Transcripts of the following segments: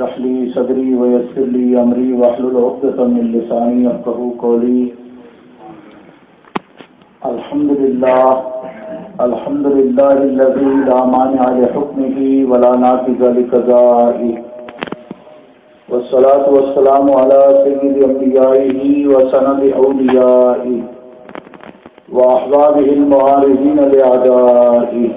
اشرح لي صدري ويسر لي أمري واحلل عقدة من لساني يفقهوا قولي. الحمد لله الذي لا مانع لحكمه ولا ناقض لقضائه، والصلاة والسلام على سيد أنبيائه وسند أوليائه وأحبابه المعارضين لأعدائه.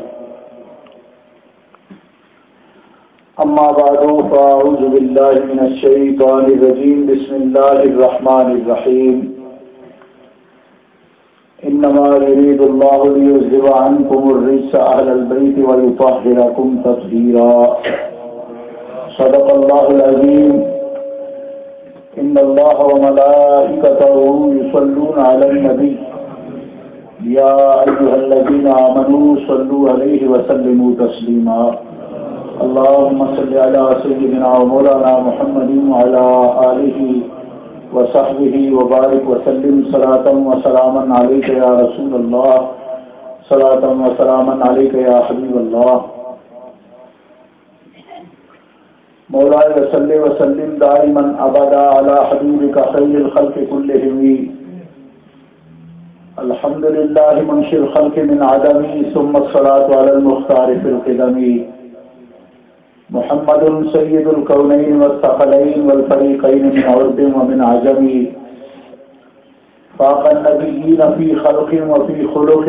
أما بعد فأعوذ بالله من الشيطان الرجيم. بسم الله الرحمن الرحيم. إنما يريد الله ليذهب عنكم الرجس أهل البيت ويطهركم تطهيرا. صدق الله العظيم. إن الله وملائكته يصلون على النبي يا أيها الذين آمنوا صلوا عليه وسلموا تسليما. اللهم صل على سيدنا ومولانا محمد وعلى آله وصحبه وبارك وسلم صلاة وسلاما عليك يا رسول الله، صلاة وسلاما عليك يا حبيب الله. مولاي صل وسلم دائما ابدا على حبيبك خير الخلق كلهم. الحمد لله منشئ الخلق من عدم، ثم الصلاة على المختار في القدم. محمد سيد الكونين والثقلين والفريقين من عرب ومن عجم. فاق النبيين في خلق وفي خلق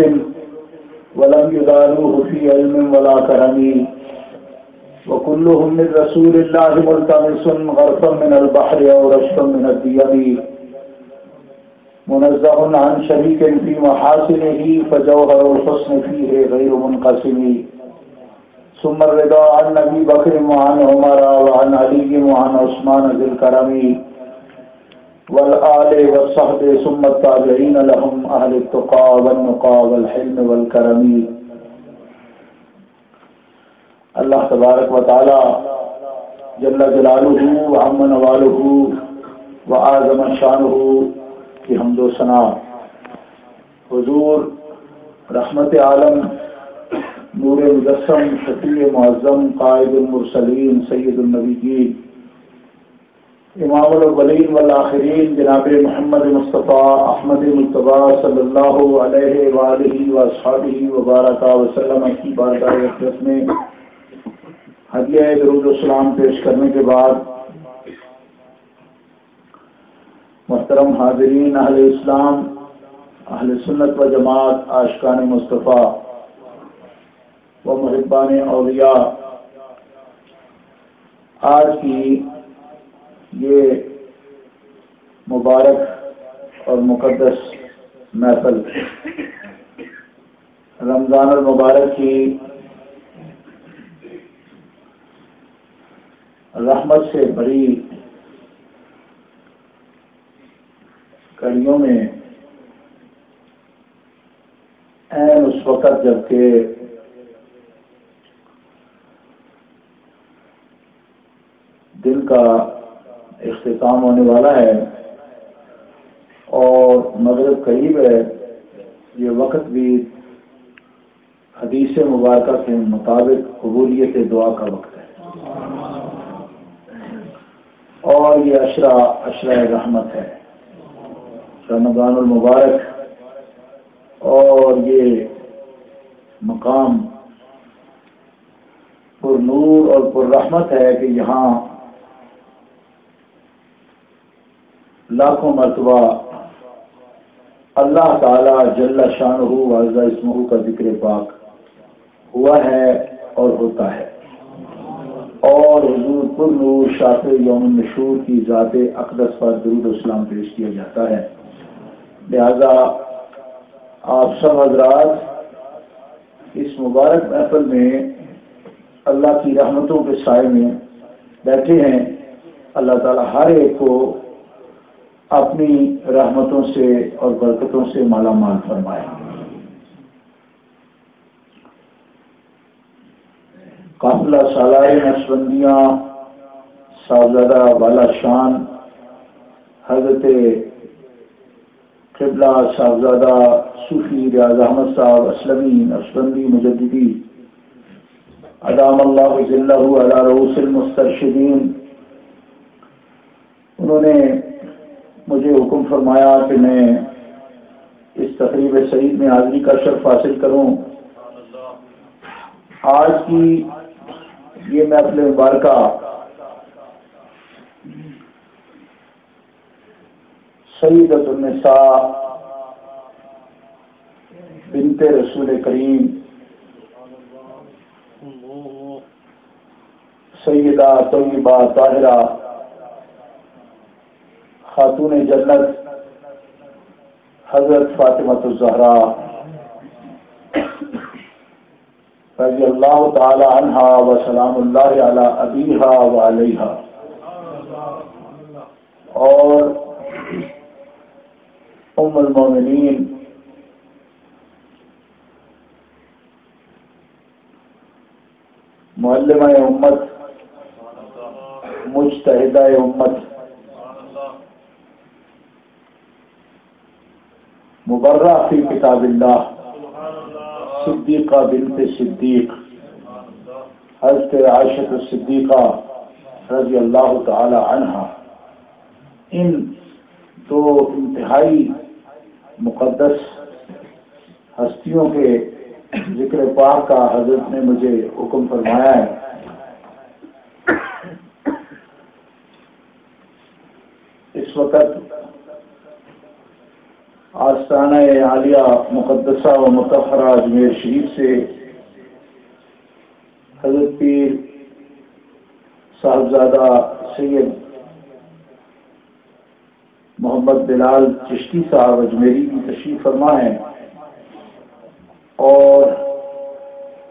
ولم يدانوه في علم ولا كرم. وكلهم من رسول الله ملتمس غرفا من البحر أو رشفا من الديم. منزه عن شريك في محاسنه فجوهر الحسن فيه غير منقسم. ثم الرضا عن نبي بكر وعن عمر وعن علي وعن عثمان ذي الكرم والآل والصحب ثم التابعين لهم أهل التقى والنقى والحلم والكرم. اللہ تبارک و تعالی جل جلالہ وعم نوالہ وعظم شانہ کی حمد و ثنا حضور رحمت عالم نور مجسم شفیع معظم قائد المرسلین سید النبیین امام الاولین والآخرین جناب محمد مصطفیٰ احمد مجتبیٰ صلی اللہ علیہ وآلہ واصحابہ وبارک وسلم کی بارگاہ اقدس میں ہدیہ درود و سلام پیش کرنے کے بعد محترم حاضرین، اہل اسلام، اہل سنت و جماعت، عاشقان مصطفیٰ و محبان اولیاء، آج کی یہ مبارک اور مقدس محفل رمضان المبارک کی رحمت سے بڑی کڑیوں میں عین اس وقت جبکہ دن کا اختتام ہونے والا ہے اور مغرب قریب ہے، یہ وقت بھی حدیث مبارکہ کے مطابق قبولیت دعا کا وقت ہے اور یہ عشرہ رحمت ہے، رمضان المبارک. اور یہ مقام پر نور اور پر رحمت ہے کہ یہاں لاکھوں مرتبہ اللہ تعالی جل شانہ وعز اسمہ کا ذکر پاک ہوا ہے اور ہوتا ہے، اور حضور پر نور شافع یوم النشور کی ذات اقدس پر درود و سلام پیش کیا جاتا ہے. لہذا آپ سب حضرات اس مبارک محفل میں اللہ کی رحمتوں کے سائے میں بیٹھے ہیں. اللہ تعالی ہر ایک کو اپنی رحمتوں سے اور برکتوں سے مالا مال فرمائے. قافلہ سالار نقشبندیاں صاحبزادہ والا شان حضرت قبلہ صاحبزادہ صوفی ریاض احمد صاحب اسلمی نقشبندی مجددی ادام اللہ ذلہ علی رؤوس المسترشدین انہوں نے مجھے حکم فرمایا کہ میں اس تقریب سعید میں حاضری کا شرف حاصل کروں۔ آج کی یہ محفل مبارکہ سیدۃ النساء بنت رسول کریم سیدہ طیبہ طاہرہ خاتون جنت حضرت فاطمہ الزہرا رضی اللہ تعالی عنہا و سلام اللہ علی ابیہا و علیہا، اور ام المومنین معلمہ امت، مجتہدہ امت، مبرہ فی کتاب اللہ، صدیقہ بنت صدیق حضرت عائشہ الصدیقہ رضی اللہ تعالی عنہا، ان دو انتہائی مقدس ہستیوں کے ذکر پاک کا حضرت نے مجھے حکم فرمایا ہے۔ اس وقت آستانہ عالیہ مقدسہ و مطہرہ اجمیر شریف سے حضرت پیر صاحبزادہ سید محمد بلال چشتی صاحب اجمیری کی تشریف فرما ہے، اور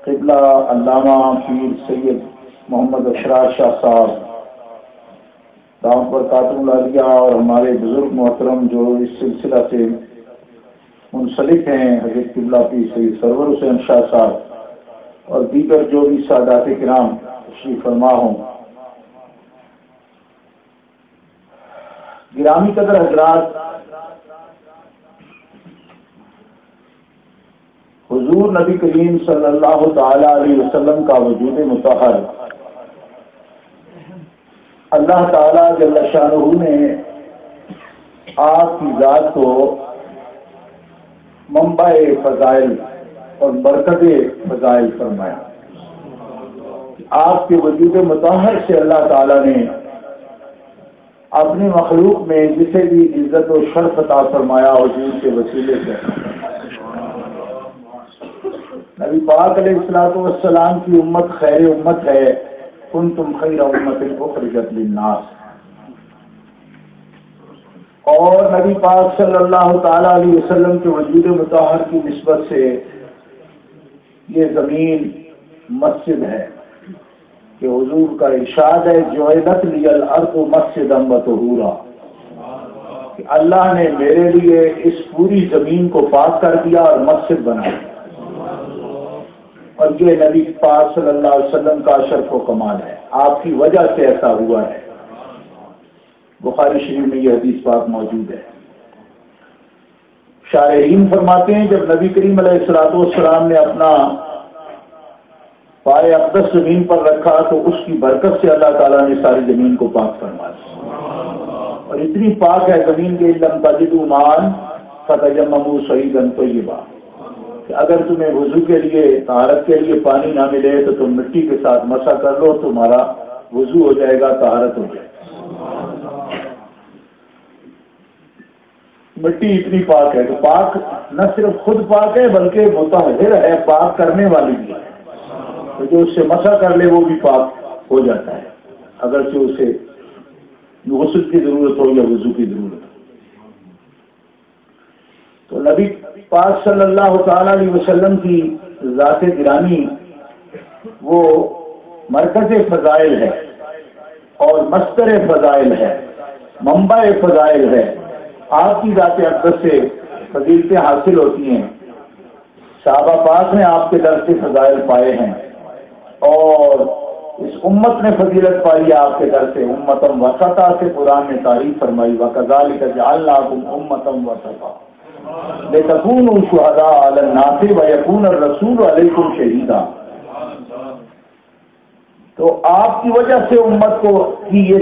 قبلہ علامہ پیر سید محمد اشرار شاہ صاحب دامت برکاتہ العالیہ، اور ہمارے بزرگ محترم جو اس سلسلہ سے منسلک ہیں حضرت قبلہ پیر سید سرور حسین شاہ صاحب، اور دیگر جو بھی سادات کرام تشریف فرما ہوں۔ گرامی قدر حضرات، حضور نبی کریم صلی اللہ تعالی علیہ وسلم کا وجود مطہر اللہ تعالی جل شانہ نے آپ کی ذات کو منبع فضائل اور برکت فضائل فرمایا۔ آپ کے وجود مطہر سے اللہ تعالی نے اپنی مخلوق میں جسے بھی عزت و شرف عطا فرمایا حضور کے وسیلے سے۔ نبی پاک علیہ الصلوۃ والسلام کی امت خیر امت ہے، کنتم خیر امت اخرجت للناس، اور نبی پاک صلی اللہ تعالی علیہ وسلم کے وجود مطہر کی نسبت سے یہ زمین مسجد ہے، کہ حضور کا ارشاد ہے جعلت لی الارض مسجدا وطہورا، کہ اللہ نے میرے لیے اس پوری زمین کو پاک کر دیا اور مسجد بنایا، اور یہ نبی پاک صلی اللہ علیہ وسلم کا شرف و کمال ہے، آپ کی وجہ سے ایسا ہوا ہے۔ بخاری شریف میں یہ حدیث پاک موجود ہے۔ شارحین فرماتے ہیں جب نبی کریم علیہ الصلوۃ والسلام نے اپنا پائے اقدس زمین پر رکھا تو اس کی برکت سے اللہ تعالیٰ نے ساری زمین کو پاک فرما دیا، اور اتنی پاک ہے زمین کے لم تجدوا ماء فتیمموا صعیدا طیبا، کہ اگر تمہیں وضو کے لیے طہارت کے لیے پانی نہ ملے تو تم مٹی کے ساتھ مسح کر لو، تمہارا وضو ہو جائے گا، طہارت ہو جائے گا۔ مٹی اتنی پاک ہے تو پاک نہ صرف خود پاک ہے بلکہ مطہر ہے، پاک کرنے والی بھی ہے، تو جو اس سے مسح کر لے وہ بھی پاک ہو جاتا ہے، اگرچہ اسے غسل کی ضرورت ہو یا وضو کی ضرورت ہو۔ تو نبی پاک صلی اللہ تعالی علیہ وسلم کی ذات گرامی وہ مرکز فضائل ہے اور مستر فضائل ہے، منبع فضائل ہے۔ آپ کی ذات اقدس سے فضیلتیں حاصل ہوتی ہیں، صحابہ پاک نے آپ کے در سے فضائل پائے ہیں، اور اس امت نے فضیلت پائی آپ کے در سے، امتم وسطا سے قرآن نے تعریف فرمائی، وَكَذَلِكَ جَعَلْنَاكُمْ أُمَّةً وَسَطًا لِتَكُونُوا شُهَدَاءَ عَلَى النَّاسِ وَيَكُونَ الرَّسُولُ عَلَيْكُمْ شَهِيدًا۔ تو آپ کی وجہ سے امت کو کی یہ